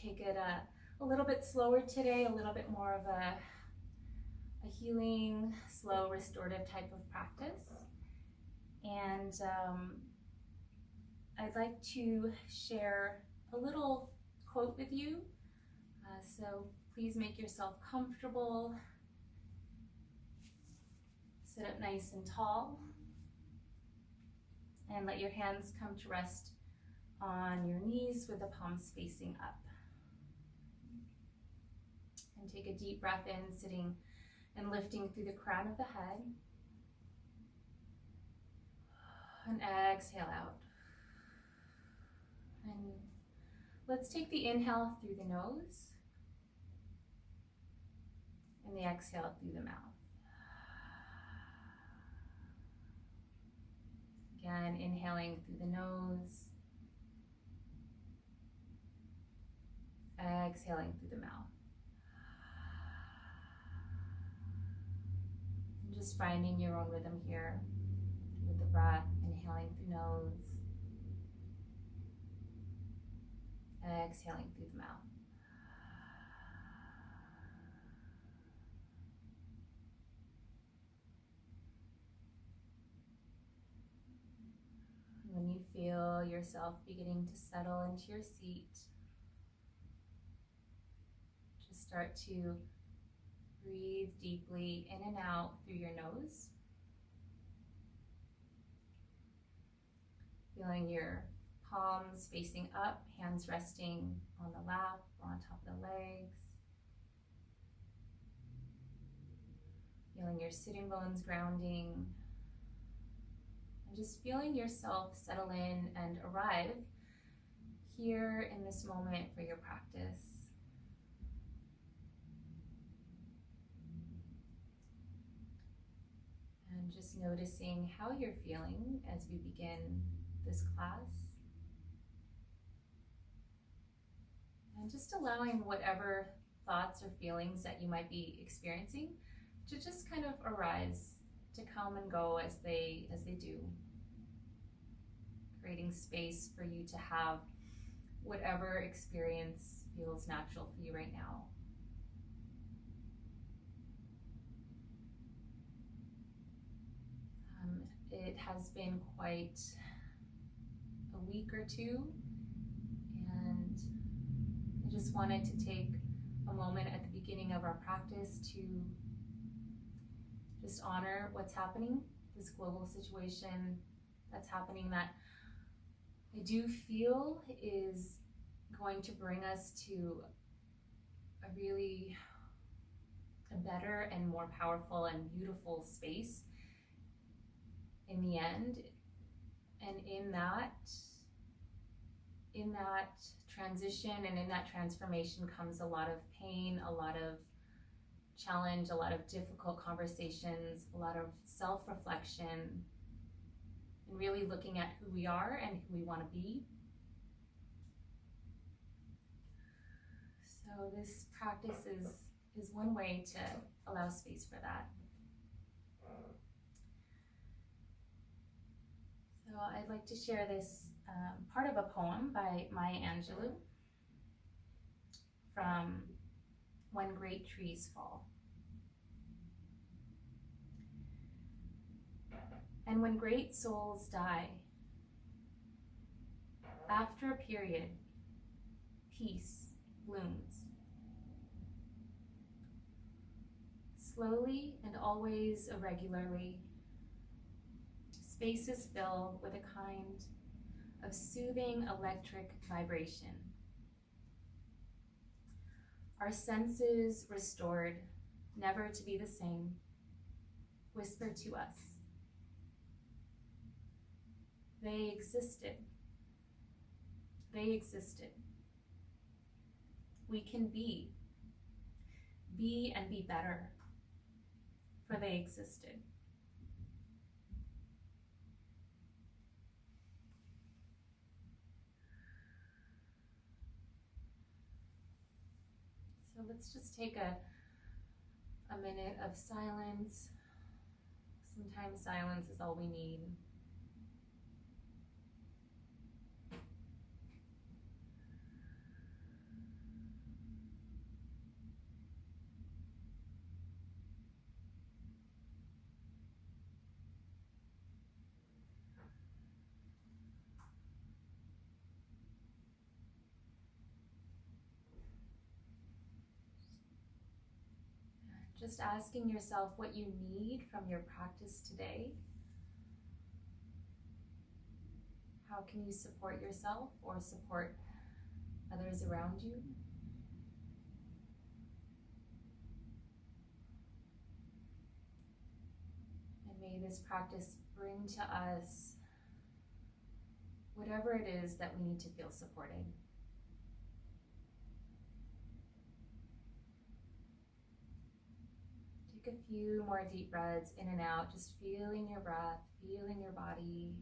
take it a little bit slower today, a little bit more of a healing, slow, restorative type of practice. And I'd like to share a little quote with you. So please make yourself comfortable. Sit up nice and tall. And let your hands come to rest on your knees with the palms facing up. And take a deep breath in, sitting and lifting through the crown of the head. And exhale out. And let's take the inhale through the nose and the exhale through the mouth. Again, inhaling through the nose, exhaling through the mouth. And just finding your own rhythm here with the breath, inhaling through nose, exhaling through the mouth. When you feel yourself beginning to settle into your seat, just start to breathe deeply in and out through your nose. Feeling your palms facing up, hands resting on the lap or on top of the legs. Feeling your sitting bones grounding. And just feeling yourself settle in and arrive here in this moment for your practice. And just noticing how you're feeling as we begin this class. And just allowing whatever thoughts or feelings that you might be experiencing to just kind of arise, to come and go as they do. Creating space for you to have whatever experience feels natural for you right now. It has been quite a week or two, and I just wanted to take a moment at the beginning of our practice to just honor what's happening, this global situation that's happening that I do feel is going to bring us to a better and more powerful and beautiful space in the end. And in that transition and in that transformation comes a lot of pain, a lot of challenge, a lot of difficult conversations, a lot of self-reflection, and really looking at who we are and who we want to be. So this practice is one way to allow space for that. So I'd like to share this part of a poem by Maya Angelou from When Great Trees Fall. And when great souls die, after a period, peace blooms. Slowly and always irregularly, spaces fill with a kind of soothing electric vibration. Our senses restored, never to be the same, whisper to us. They existed. They existed. We can be and be better, for they existed. So let's just take a minute of silence. Sometimes silence is all we need. Just asking yourself what you need from your practice today. How can you support yourself or support others around you? And may this practice bring to us whatever it is that we need to feel supported. Take a few more deep breaths in and out, just feeling your breath, feeling your body.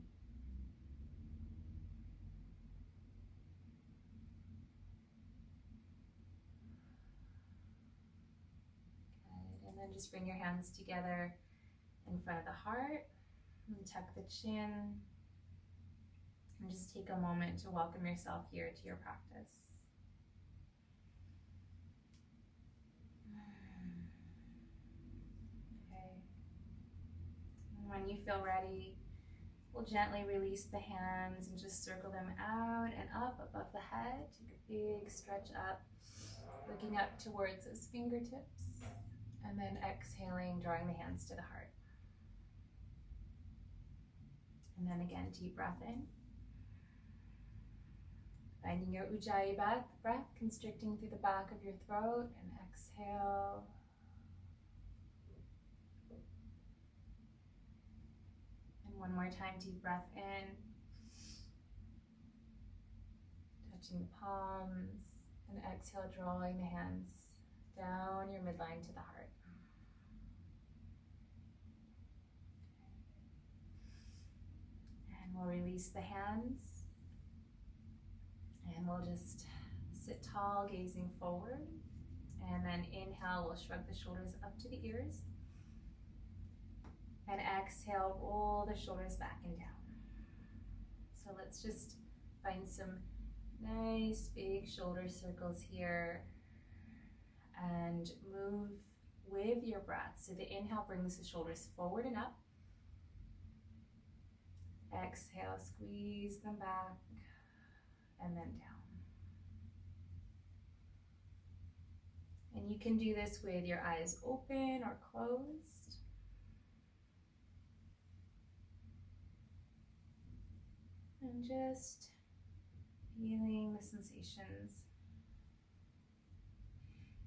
Good. And then just bring your hands together in front of the heart and tuck the chin. And just take a moment to welcome yourself here to your practice. Okay. And when you feel ready, we'll gently release the hands and just circle them out and up above the head. Take a big stretch up, looking up towards those fingertips. And then exhaling, drawing the hands to the heart. And then again, deep breath in. Finding your Ujjayi breath constricting through the back of your throat, and exhale. And one more time, deep breath in. Touching the palms, and exhale, drawing the hands down your midline to the heart. And we'll release the hands. And we'll just sit tall, gazing forward. And then inhale, we'll shrug the shoulders up to the ears. And exhale, roll the shoulders back and down. So let's just find some nice big shoulder circles here. And move with your breath. So the inhale brings the shoulders forward and up. Exhale, squeeze them back. And then down. And you can do this with your eyes open or closed. And just feeling the sensations.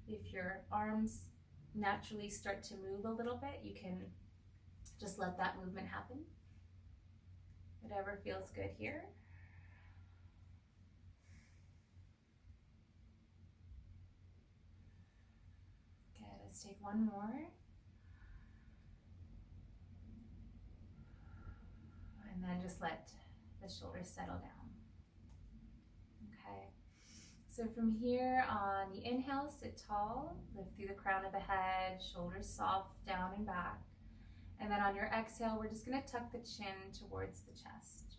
If your arms naturally start to move a little bit, you can just let that movement happen. Whatever feels good here. Let's take one more. And then just let the shoulders settle down. Okay. So from here on the inhale, sit tall, lift through the crown of the head, shoulders soft down and back. And then on your exhale, we're just going to tuck the chin towards the chest.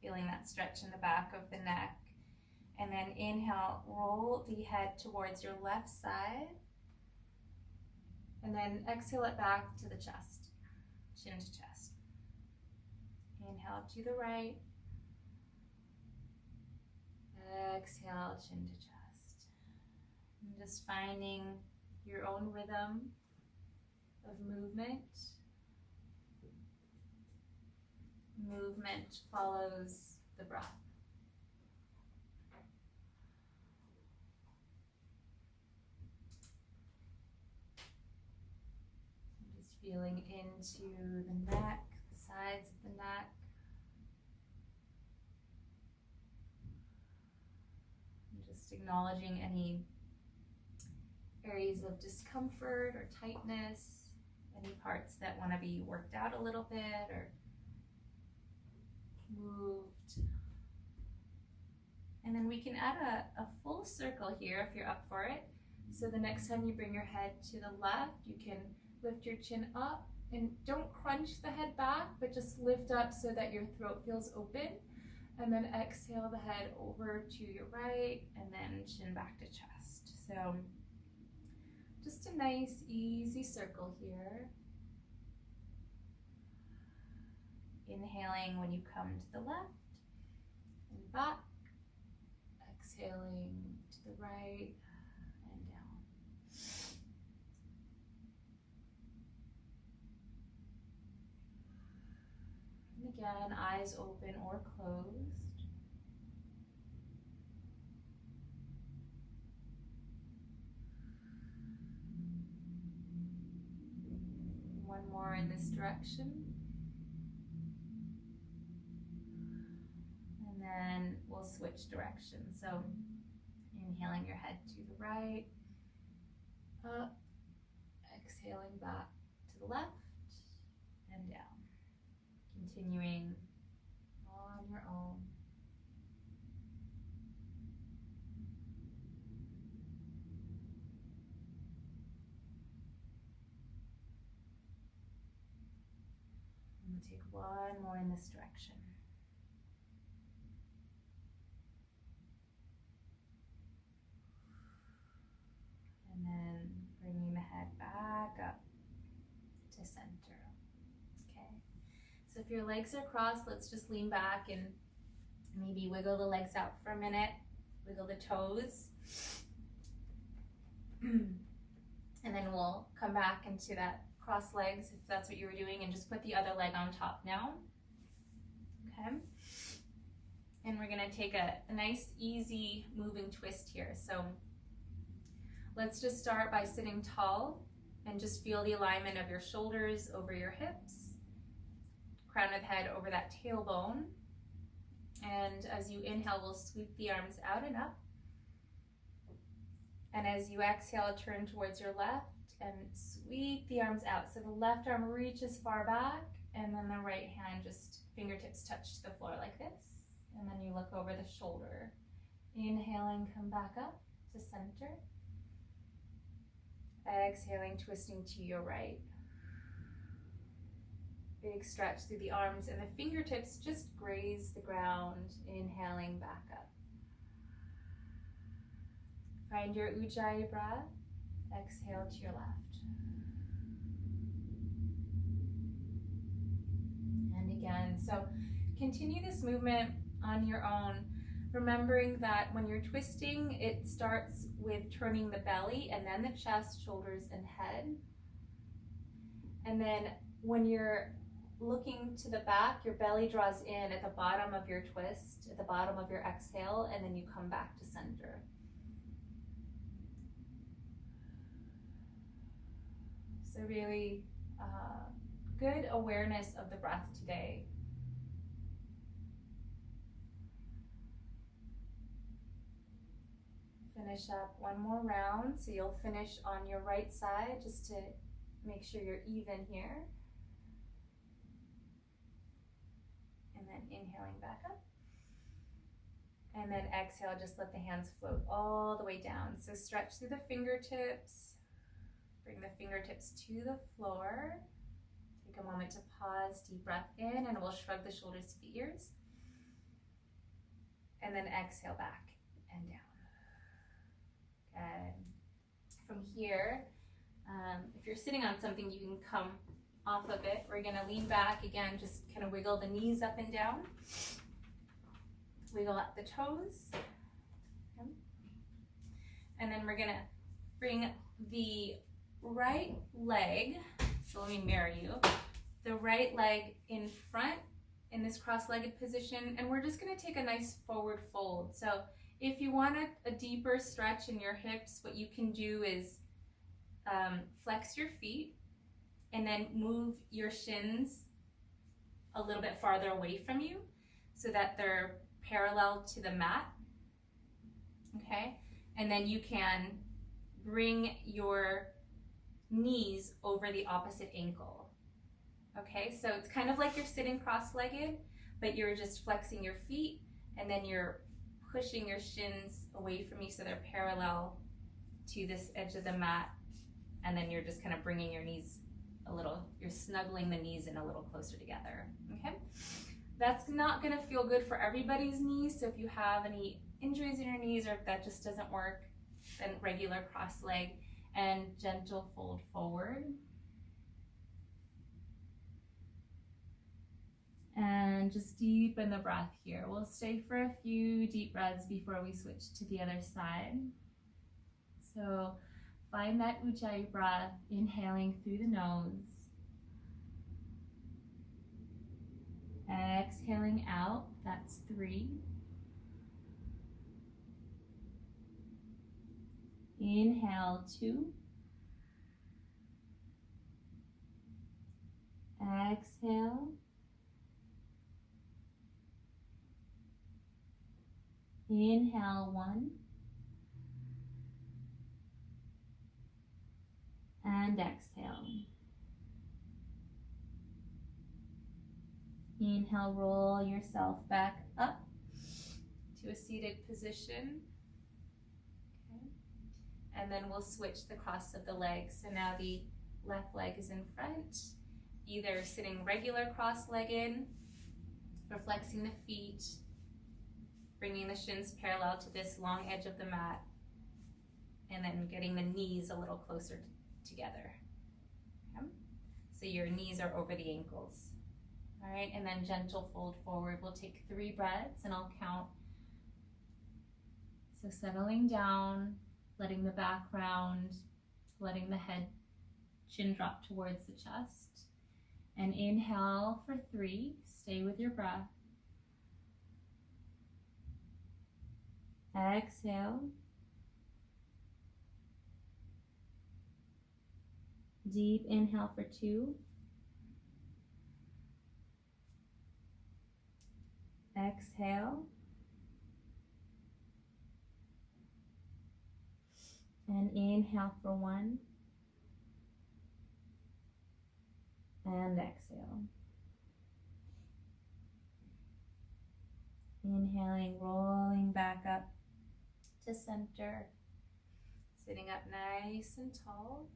Feeling that stretch in the back of the neck. And then inhale, roll the head towards your left side. And then exhale it back to the chest, chin to chest. Inhale to the right. Exhale, chin to chest. And just finding your own rhythm of movement. Movement follows the breath. Feeling into the neck, the sides of the neck. And just acknowledging any areas of discomfort or tightness, any parts that want to be worked out a little bit or moved. And then we can add a full circle here if you're up for it. So the next time you bring your head to the left, you can lift your chin up and don't crunch the head back, but just lift up so that your throat feels open. And then exhale the head over to your right and then chin back to chest. So just a nice, easy circle here. Inhaling when you come to the left and back. Exhaling to the right and down. Again, eyes open or closed. One more in this direction. And then we'll switch directions. So inhaling your head to the right, up, exhaling back to the left and down. Continuing on your own. And we'll take one more in this direction. And then bringing the head back up to center. Okay. So if your legs are crossed, let's just lean back and maybe wiggle the legs out for a minute. Wiggle the toes. And then we'll come back into that cross legs if that's what you were doing, and just put the other leg on top now. Okay. And we're gonna take a nice, easy moving twist here. So let's just start by sitting tall and just feel the alignment of your shoulders over your hips, crown of the head over that tailbone. And as you inhale, we'll sweep the arms out and up. And as you exhale, turn towards your left and sweep the arms out. So the left arm reaches far back, and then the right hand just fingertips touch the floor like this. And then you look over the shoulder. Inhaling, come back up to center. Exhaling, twisting to your right. Big stretch through the arms, and the fingertips just graze the ground. Inhaling, back up. Find your Ujjayi breath. Exhale to your left. And again. So continue this movement on your own, remembering that when you're twisting, it starts with turning the belly and then the chest, shoulders, and head. And then when you're looking to the back, your belly draws in at the bottom of your twist, at the bottom of your exhale, and then you come back to center. So really good awareness of the breath today. Finish up one more round. So you'll finish on your right side just to make sure you're even here. And then inhaling back up. And then exhale, just let the hands float all the way down. So stretch through the fingertips. Bring the fingertips to the floor. Take a moment to pause, deep breath in, and we'll shrug the shoulders to the ears. And then exhale back and down. Good. From here, if you're sitting on something, you can come off of it. We're gonna lean back again, just kind of wiggle the knees up and down. Wiggle up the toes. Okay. And then we're gonna bring the right leg, so let me mirror you, the right leg in front in this cross-legged position, and we're just gonna take a nice forward fold. So if you want a deeper stretch in your hips, what you can do is flex your feet and then move your shins a little bit farther away from you so that they're parallel to the mat, okay? And then you can bring your knees over the opposite ankle, okay? So it's kind of like you're sitting cross-legged, but you're just flexing your feet, and then you're pushing your shins away from you so they're parallel to this edge of the mat, and then you're just kind of bringing your knees a little, you're snuggling the knees in a little closer together, okay? That's not gonna feel good for everybody's knees, so if you have any injuries in your knees or if that just doesn't work, then regular cross leg and gentle fold forward. And just deepen the breath here. We'll stay for a few deep breaths before we switch to the other side. So find that Ujjayi breath, inhaling through the nose. Exhaling out, that's 3. Inhale, 2. Exhale. Inhale, 1. And exhale. Inhale, roll yourself back up to a seated position. Okay. And then we'll switch the cross of the legs. So now the left leg is in front, either sitting regular cross-legged or flexing the feet, bringing the shins parallel to this long edge of the mat, and then getting the knees a little closer together. Okay. So your knees are over the ankles. All right, and then gentle fold forward. We'll take 3 breaths and I'll count. So settling down, letting the back round, letting the head, chin drop towards the chest. And inhale for 3, stay with your breath. Exhale. Deep inhale for 2. Exhale. And inhale for 1. And exhale. Inhaling, rolling back up to center. Sitting up nice and tall.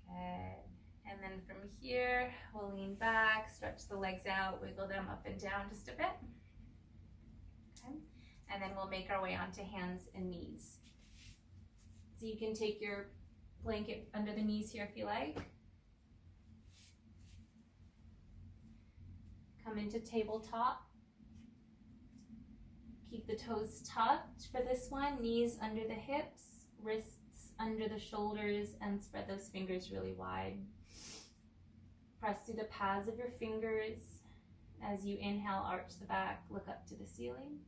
Good. And then from here, we'll lean back, stretch the legs out, wiggle them up and down just a bit. Okay. And then we'll make our way onto hands and knees. So you can take your blanket under the knees here if you like. Come into tabletop. Keep the toes tucked for this one, knees under the hips, wrists under the shoulders, and spread those fingers really wide. Press through the pads of your fingers. As you inhale, arch the back, look up to the ceiling.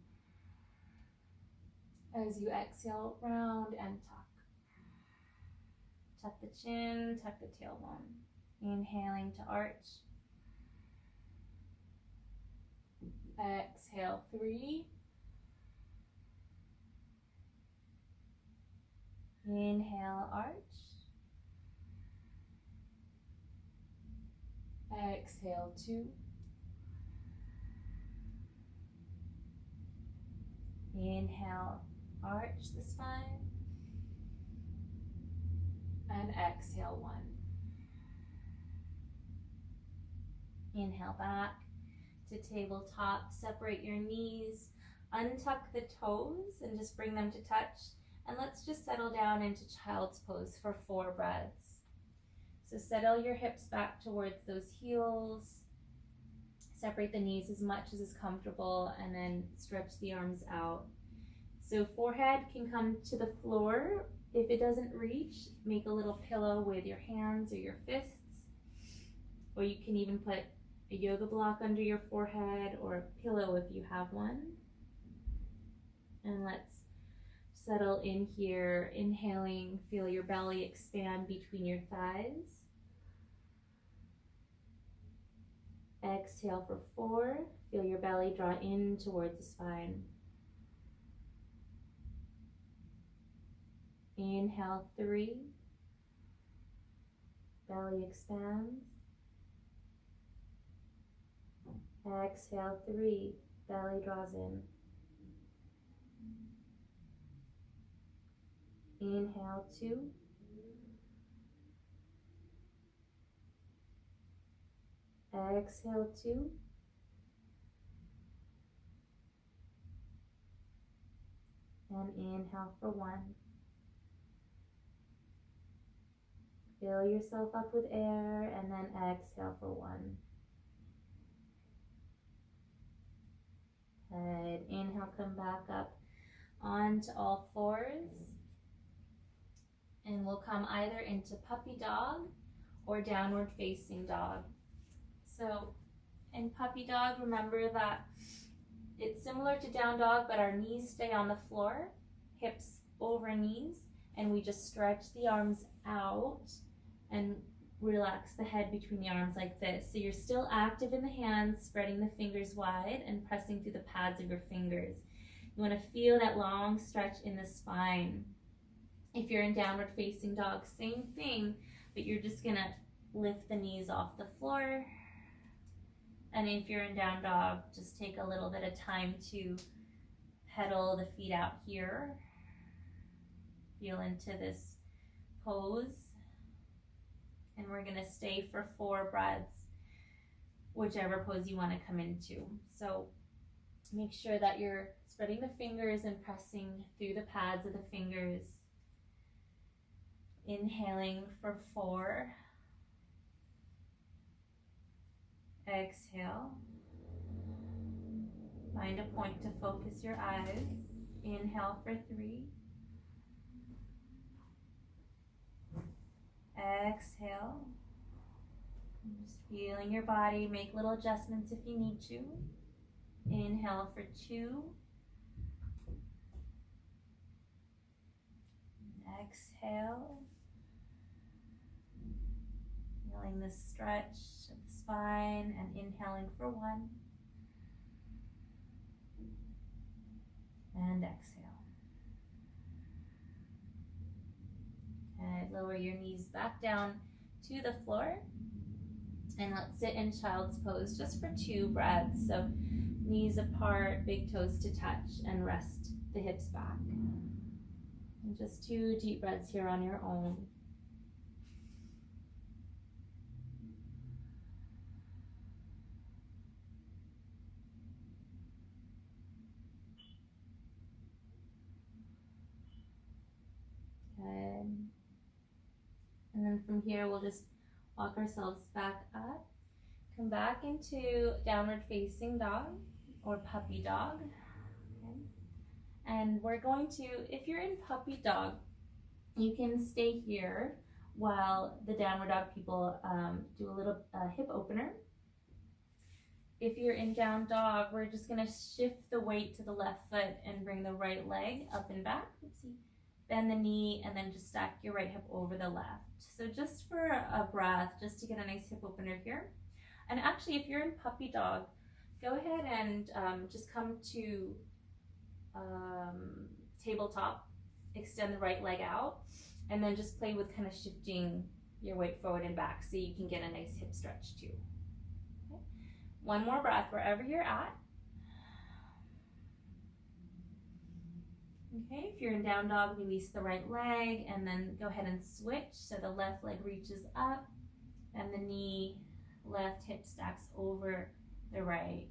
As you exhale, round and tuck. Tuck the chin, tuck the tailbone. Inhaling to arch. Exhale, 3. Inhale, arch. Exhale, 2. Inhale, arch the spine. And exhale, 1. Inhale back to tabletop. Separate your knees. Untuck the toes and just bring them to touch. And let's just settle down into child's pose for 4 breaths. So settle your hips back towards those heels. Separate the knees as much as is comfortable and then stretch the arms out. So forehead can come to the floor. If it doesn't reach, make a little pillow with your hands or your fists. Or you can even put a yoga block under your forehead or a pillow if you have one. And let's settle in here, inhaling, feel your belly expand between your thighs. Exhale for 4, feel your belly draw in towards the spine. Inhale, 3, belly expands. Exhale, 3, belly draws in. Inhale, 2. Exhale, 2. And inhale for 1. Fill yourself up with air and then exhale for 1. Good. Inhale, come back up onto all 4s. And we'll come either into puppy dog or downward facing dog. So In puppy dog, remember that it's similar to down dog, but our knees stay on the floor, hips over knees, and we just stretch the arms out and relax the head between the arms like this. So you're still active in the hands, spreading the fingers wide and pressing through the pads of your fingers. You want to feel that long stretch in the spine. If you're in downward facing dog, same thing, but you're just gonna lift the knees off the floor. And if you're in down dog, just take a little bit of time to pedal the feet out here. Feel into this pose. And we're gonna stay for 4 breaths, whichever pose you wanna come into. So make sure that you're spreading the fingers and pressing through the pads of the fingers. Inhaling for 4. Exhale. Find a point to focus your eyes. Inhale for 3. Exhale. Just feeling your body. Make little adjustments if you need to. Inhale for 2. Exhale. Feeling the stretch of the spine and inhaling for 1. And exhale. And lower your knees back down to the floor. And let's sit in child's pose just for 2 breaths. So knees apart, big toes to touch, and rest the hips back. And just 2 deep breaths here on your own. Good. And then from here, we'll just walk ourselves back up. Come back into downward facing dog or puppy dog. Okay. And we're going to, if you're in puppy dog, you can stay here while the downward dog people do a little hip opener. If you're in down dog, we're just gonna shift the weight to the left foot and bring the right leg up and back. Oopsie. Bend the knee and then just stack your right hip over the left. So just for a breath, just to get a nice hip opener here. And actually, if you're in puppy dog, go ahead and just come to tabletop, extend the right leg out, and then just play with kind of shifting your weight forward and back so you can get a nice hip stretch too. Okay. One more breath wherever you're at. Okay, if you're in down dog, release the right leg and then go ahead and switch. So the left leg reaches up and the knee, left hip stacks over the right.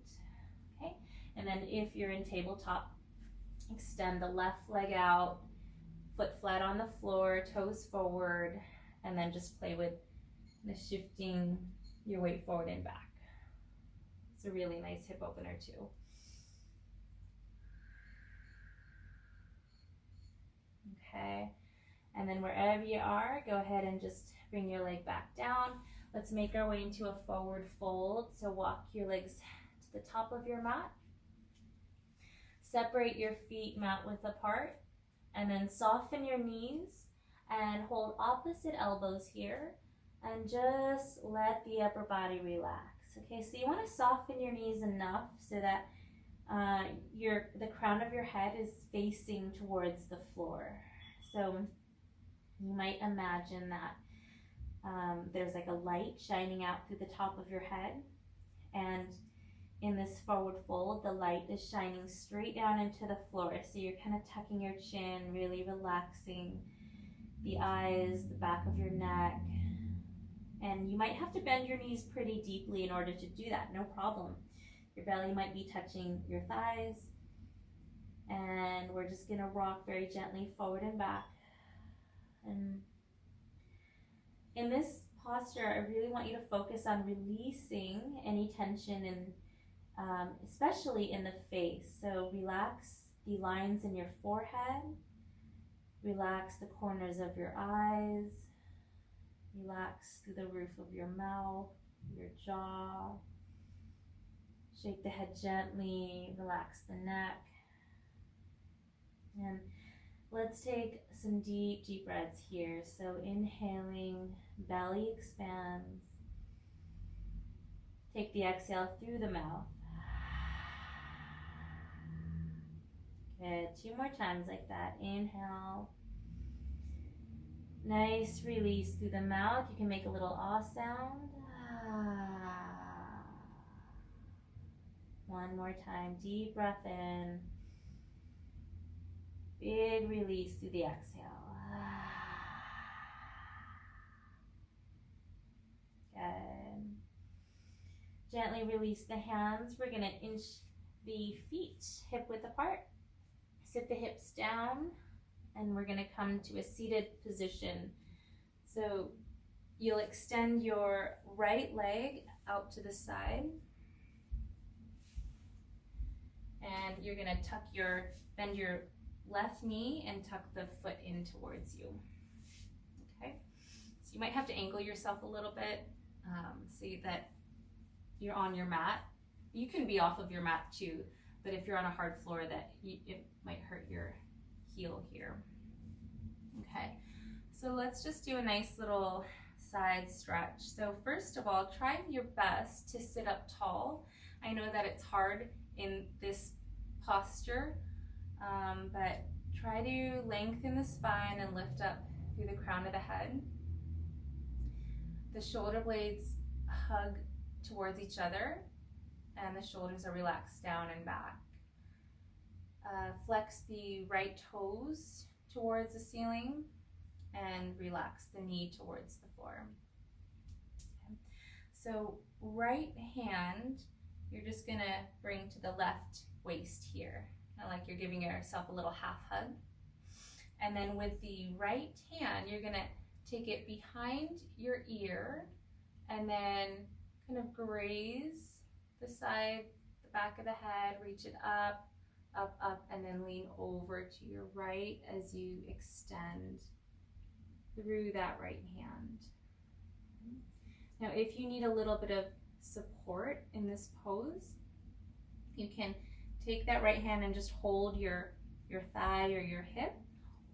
Okay, and then if you're in tabletop, extend the left leg out, foot flat on the floor, toes forward, and then just play with the shifting your weight forward and back. It's a really nice hip opener too. Okay, and then wherever you are, go ahead and just bring your leg back down. Let's make our way into a forward fold. So walk your legs to the top of your mat. Separate your feet mat width apart, and then soften your knees and hold opposite elbows here and just let the upper body relax. Okay, so you want to soften your knees enough so that the crown of your head is facing towards the floor. So you might imagine that there's like a light shining out through the top of your head, and in this forward fold, the light is shining straight down into the floor. So you're kind of tucking your chin, really relaxing the eyes, the back of your neck, and you might have to bend your knees pretty deeply in order to do that, no problem. Your belly might be touching your thighs, and we're just gonna rock very gently forward and back. And in this posture, I really want you to focus on releasing any tension in, especially in the face. So relax the lines in your forehead, relax the corners of your eyes, relax through the roof of your mouth, your jaw, Shake the head gently, relax the neck. And let's take some deep, deep breaths here. So inhaling, belly expands. Take the exhale through the mouth. Good. 2 more times like that. Inhale. Nice release through the mouth. You can make a little ah sound. One more time. Deep breath in. Big release through the exhale. Good. Gently release the hands. We're going to inch the feet hip width apart. Sit the hips down, and we're going to come to a seated position. So you'll extend your right leg out to the side, and you're going to bend your left knee and tuck the foot in towards you. Okay, so you might have to angle yourself a little bit so that you're on your mat. You can be off of your mat too, but if you're on a hard floor, it might hurt your heel here. Okay, so let's just do a nice little side stretch. So first of all, try your best to sit up tall. I know that it's hard in this posture, but try to lengthen the spine and lift up through the crown of the head. The shoulder blades hug towards each other, and the shoulders are relaxed down and back. Flex the right toes towards the ceiling and relax the knee towards the floor. Okay. So right hand, you're just gonna bring to the left waist here, like you're giving yourself a little half hug. And then with the right hand, you're gonna take it behind your ear and then kind of graze the side, the back of the head, reach it up, up, up, and then lean over to your right as you extend through that right hand. Now, if you need a little bit of support in this pose, you can take that right hand and just hold your thigh or your hip,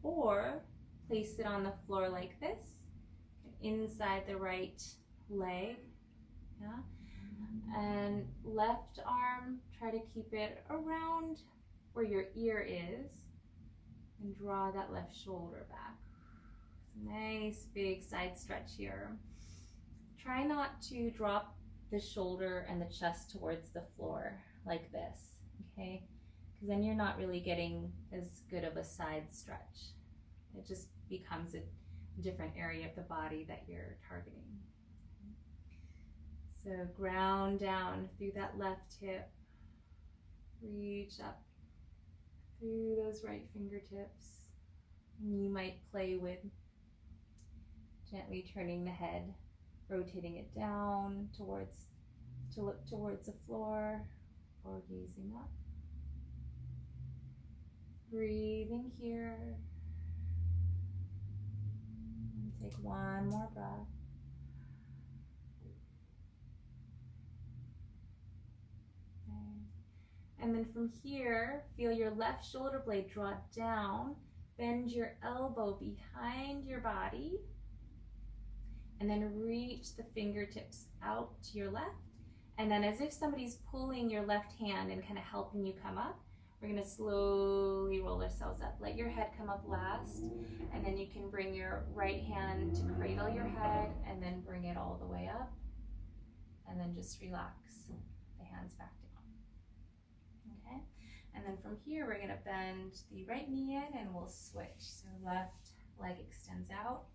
or place it on the floor like this, inside the right leg. Yeah. And left arm, try to keep it around where your ear is, and draw that left shoulder back. Nice big side stretch here. Try not to drop the shoulder and the chest towards the floor like this, okay? Because then you're not really getting as good of a side stretch. It just becomes a different area of the body that you're targeting. So ground down through that left hip. Reach up through those right fingertips. And you might play with gently turning the head, rotating it down to look towards the floor, or gazing up. Breathing here. And take one more breath. And then from here, feel your left shoulder blade draw down, bend your elbow behind your body, and then reach the fingertips out to your left. And then as if somebody's pulling your left hand and kind of helping you come up, we're gonna slowly roll ourselves up. Let your head come up last, and then you can bring your right hand to cradle your head, and then bring it all the way up, and then just relax the hands back down. Okay, and then from here we're gonna bend the right knee in, and we'll switch. So left leg extends out.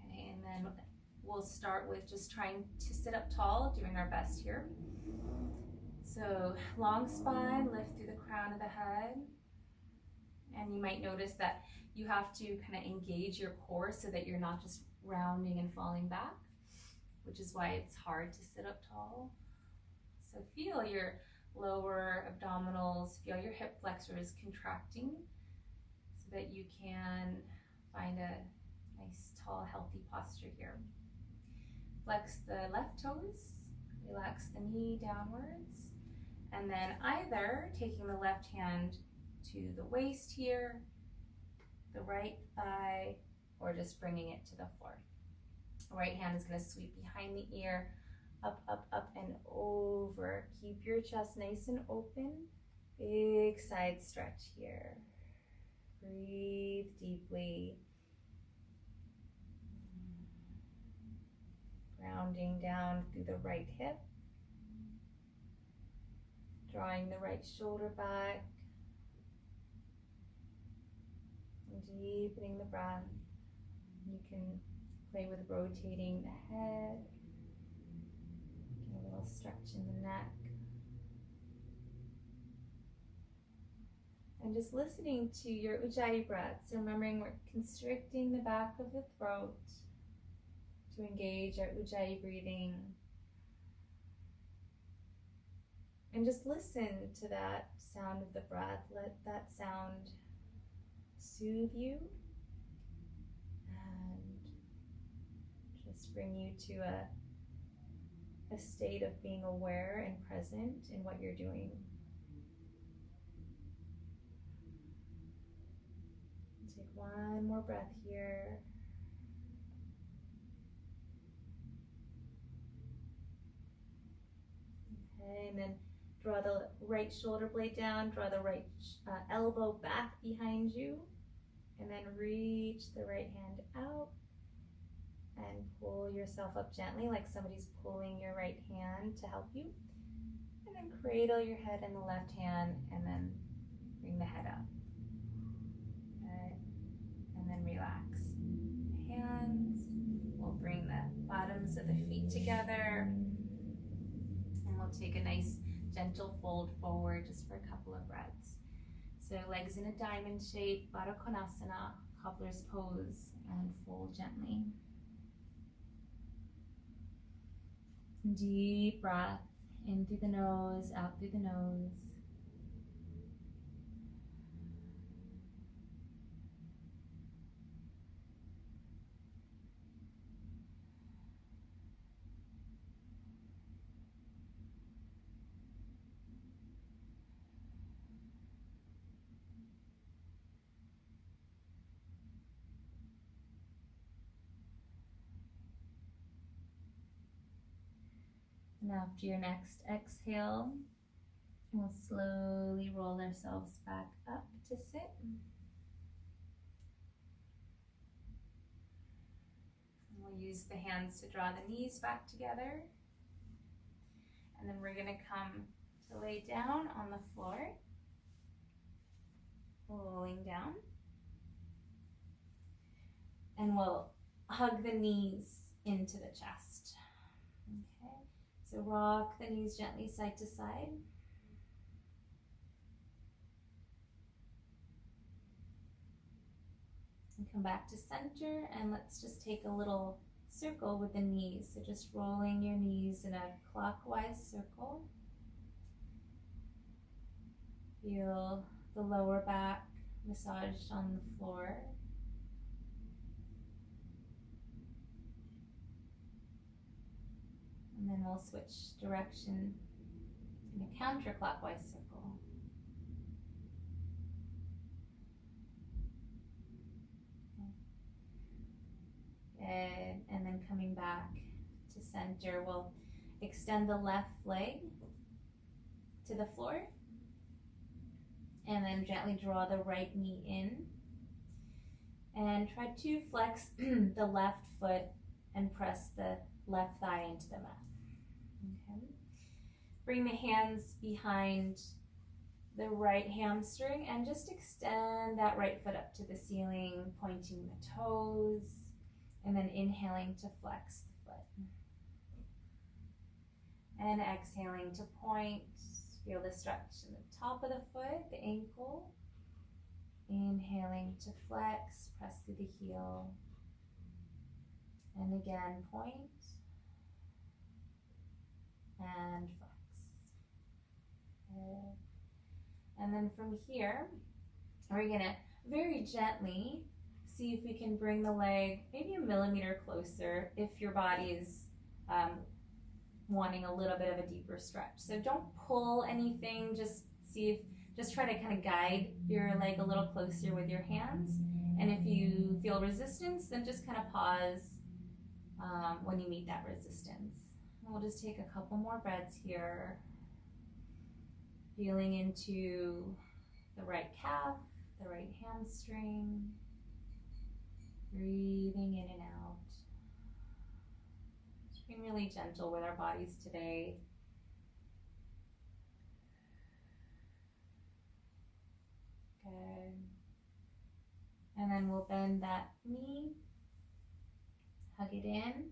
Okay, and then we'll start with just trying to sit up tall, doing our best here. So long spine, lift through the crown of the head. And you might notice that you have to kind of engage your core so that you're not just rounding and falling back, which is why it's hard to sit up tall. So feel your lower abdominals, feel your hip flexors contracting so that you can find a nice, tall, healthy posture here. Flex the left toes, Relax the knee downwards. And then either taking the left hand to the waist here, the right thigh, or just bringing it to the floor. The right hand is going to sweep behind the ear, up, up, up, and over. Keep your chest nice and open. Big side stretch here. Breathe deeply. Grounding down through the right hip. Drawing the right shoulder back. And deepening the breath. You can play with rotating the head. Get a little stretch in the neck. And just listening to your Ujjayi breath. So remembering we're constricting the back of the throat to engage our Ujjayi breathing. And just listen to that sound of the breath. Let that sound soothe you and just bring you to a state of being aware and present in what you're doing. Take one more breath here. Okay, and then draw the right shoulder blade down, draw the right elbow back behind you, and then reach the right hand out and pull yourself up gently like somebody's pulling your right hand to help you. And then cradle your head in the left hand and then bring the head up. Okay. And then relax. Hands. We'll bring the bottoms of the feet together. And we'll take a nice gentle fold forward just for a couple of breaths. So legs in a diamond shape, Baddha Konasana, cobbler's pose, and fold gently. Deep breath in through the nose, out through the nose. And after your next exhale, we'll slowly roll ourselves back up to sit. And we'll use the hands to draw the knees back together. And then we're going to come to lay down on the floor, rolling down. And we'll hug the knees into the chest. Okay. So rock the knees gently side to side. And come back to center, and let's just take a little circle with the knees. So just rolling your knees in a clockwise circle. Feel the lower back massaged on the floor. And then we'll switch direction in a counterclockwise circle. Okay. And then coming back to center, we'll extend the left leg to the floor. And then gently draw the right knee in. And try to flex the left foot and press the left thigh into the mat. Okay. Bring the hands behind the right hamstring and just extend that right foot up to the ceiling, pointing the toes, and then inhaling to flex the foot. And exhaling to point. Feel the stretch in the top of the foot, the ankle. Inhaling to flex, press through the heel. And again, point. And flex. Okay. And then from here, we're gonna very gently see if we can bring the leg maybe a millimeter closer if your body's wanting a little bit of a deeper stretch. So don't pull anything, just try to kind of guide your leg a little closer with your hands. And if you feel resistance, then just kind of pause when you meet that resistance. We'll just take a couple more breaths here. Feeling into the right calf, the right hamstring. Breathing in and out. Just being really gentle with our bodies today. Good. And then we'll bend that knee, hug it in,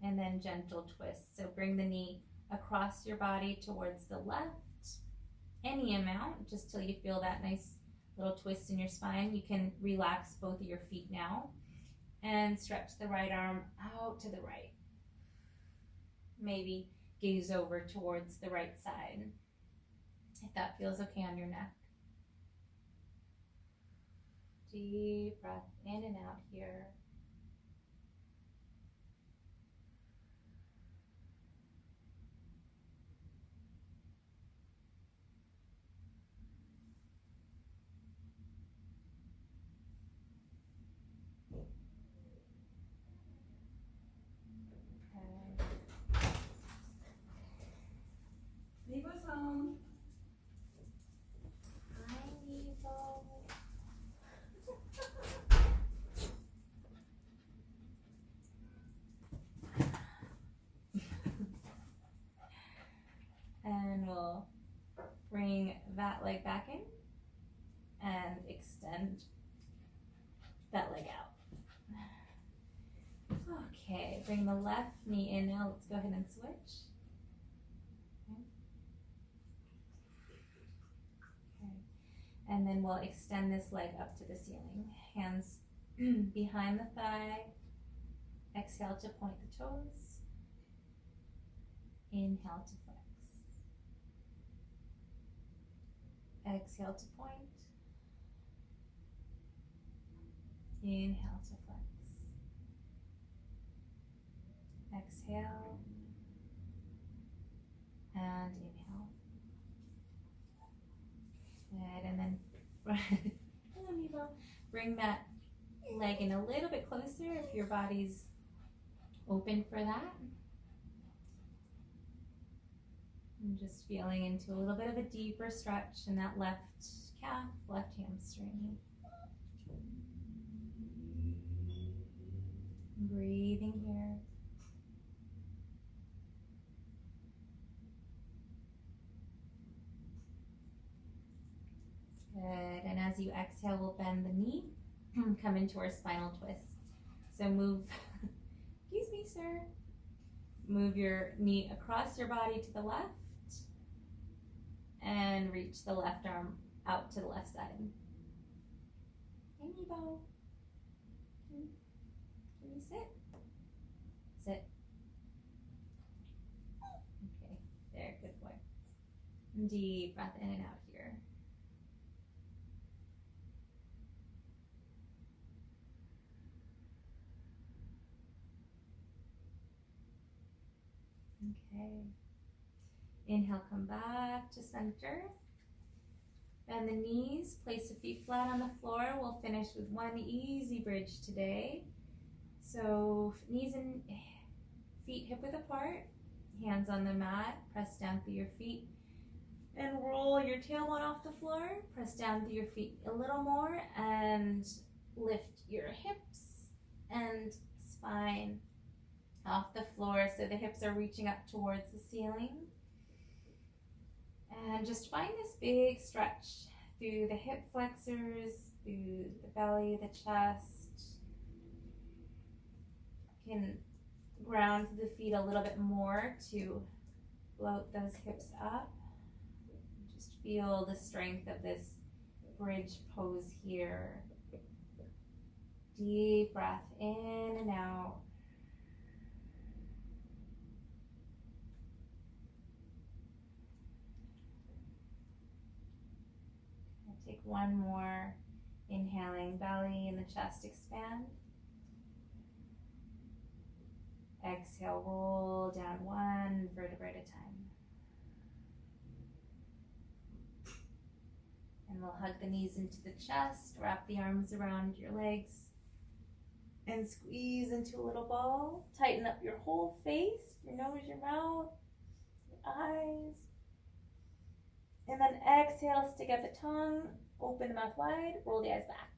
and then gentle twist. So bring the knee across your body towards the left, any amount, just till you feel that nice little twist in your spine. You can relax both of your feet now and stretch the right arm out to the right. Maybe gaze over towards the right side, if that feels okay on your neck. Deep breath in and out here. Leave us home. Hi, Nevo. And we'll bring that leg back in and extend that leg out. Okay, bring the left knee in now. Let's go ahead and switch. Okay. And then we'll extend this leg up to the ceiling. Hands behind the thigh. Exhale to point the toes. Inhale to flex. Exhale to point. Inhale to flex. Exhale. And inhale. Good. And then hello, Nevo. Bring that leg in a little bit closer if your body's open for that. And just feeling into a little bit of a deeper stretch in that left calf, left hamstring. Breathing here. Good. And as you exhale, we'll bend the knee, come into our spinal twist. So move, excuse me, sir. Move your knee across your body to the left and reach the left arm out to the left side. Hey, Nevo. Can you sit? Sit. Okay, there, good boy. Deep breath in and out here. Okay. Inhale, come back to center. Bend the knees, place the feet flat on the floor. We'll finish with one easy bridge today. So knees and feet hip width apart, hands on the mat, press down through your feet and roll your tailbone off the floor. Press down through your feet a little more and lift your hips and spine off the floor so the hips are reaching up towards the ceiling. And just find this big stretch through the hip flexors, through the belly, the chest. You can ground the feet a little bit more to float those hips up. Just feel the strength of this bridge pose here. Deep breath in and out. Take one more, inhaling, belly and the chest expand. Exhale, roll down one vertebra at a time. And we'll hug the knees into the chest, wrap the arms around your legs, and squeeze into a little ball. Tighten up your whole face, your nose, your mouth, your eyes. And then exhale, stick out the tongue, open the mouth wide, roll the eyes back.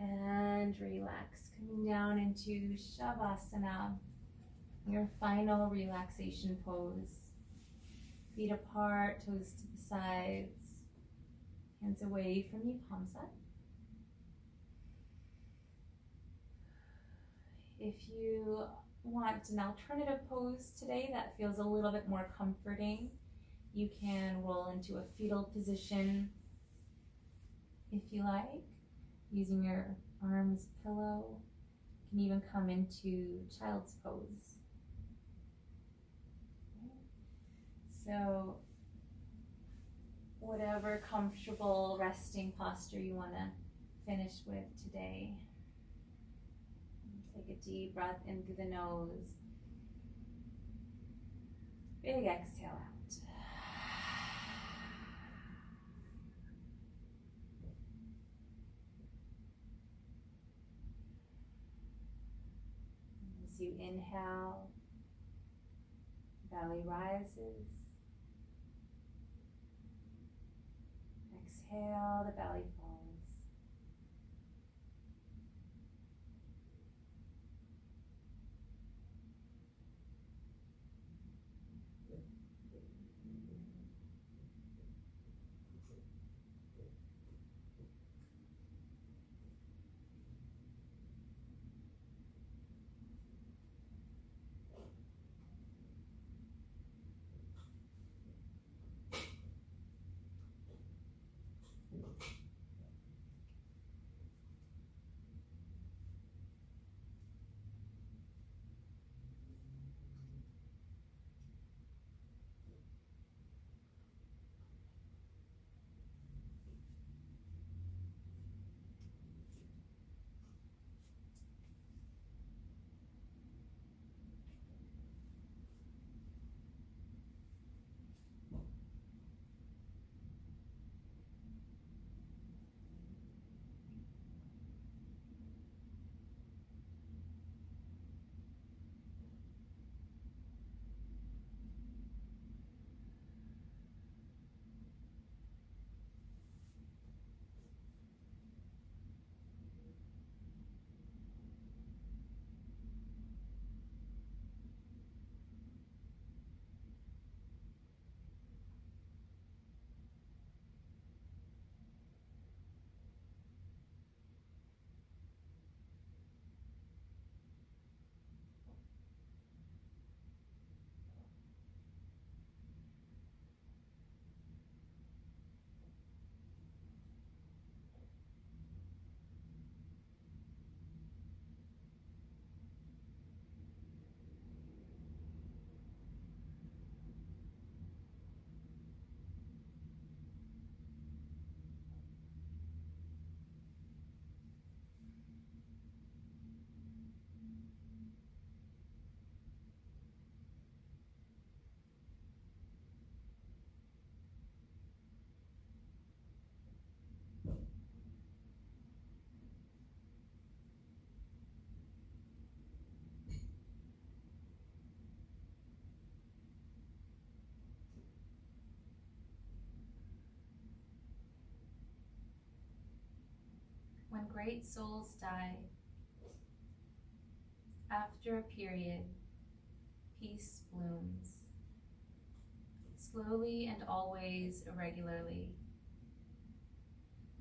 And relax, coming down into Shavasana, your final relaxation pose. Feet apart, toes to the sides, hands away from you, palms up. If you want an alternative pose today that feels a little bit more comforting, you can roll into a fetal position if you like, using your arms pillow. You can even come into child's pose. So whatever comfortable resting posture you want to finish with today. Take a deep breath in through the nose. Big exhale out. As you inhale, belly rises. Exhale, the belly falls. When great souls die, after a period, peace blooms. Slowly and always irregularly.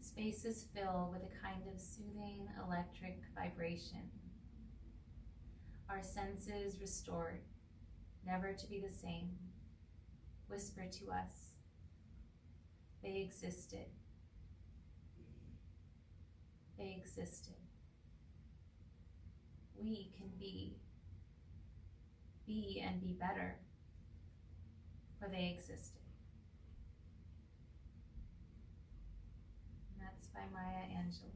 Spaces fill with a kind of soothing electric vibration. Our senses restored, never to be the same, whisper to us, they existed. They existed. We can be and be better, for they existed. And that's by Maya Angelou.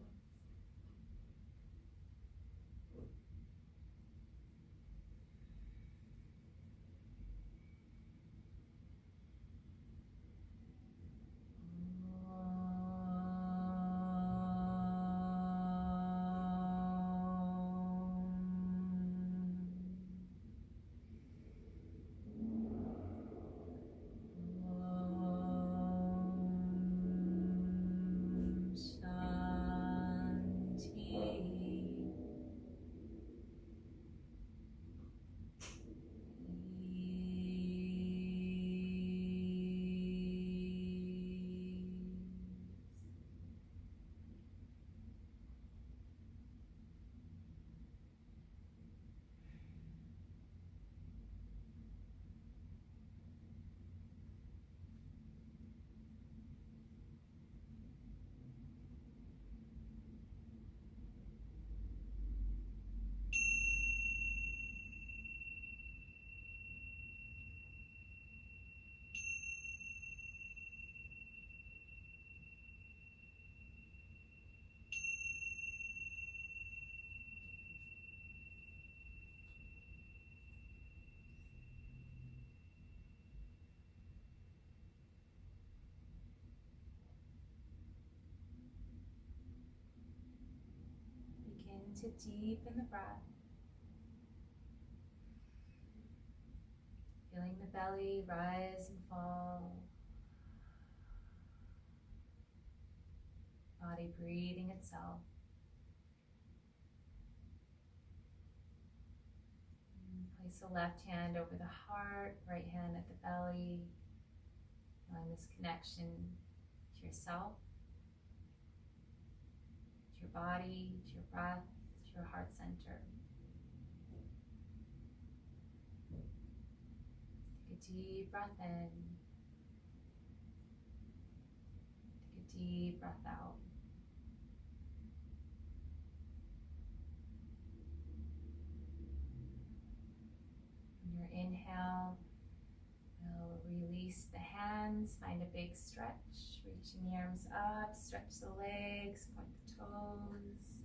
to deepen the breath. Feeling the belly rise and fall. Body breathing itself. Place the left hand over the heart, right hand at the belly. Feeling this connection to yourself, to your body, to your breath, to your heart center. Take a deep breath in. Take a deep breath out. On your inhale, we'll release the hands, find a big stretch, reaching the arms up, stretch the legs, point the toes.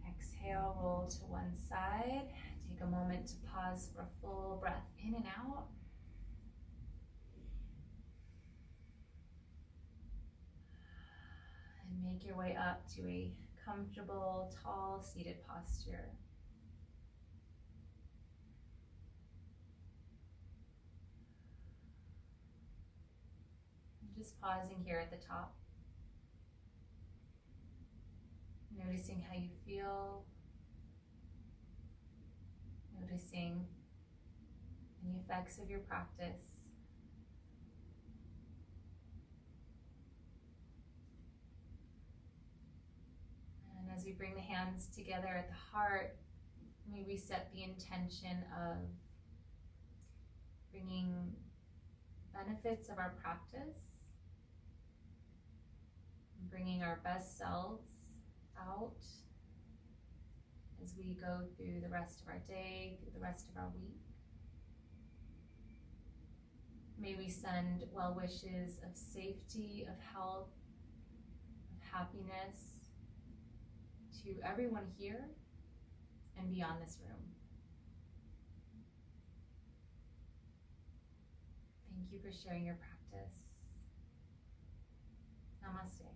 Exhale, roll to one side. Take a moment to pause for a full breath in and out. And make your way up to a comfortable, tall, seated posture. Just pausing here at the top. Noticing how you feel. Noticing any effects of your practice. And as we bring the hands together at the heart, may we set the intention of bringing benefits of our practice, bringing our best selves out as we go through the rest of our day, through the rest of our week. May we send well wishes of safety, of health, of happiness to everyone here and beyond this room. Thank you for sharing your practice. Namaste.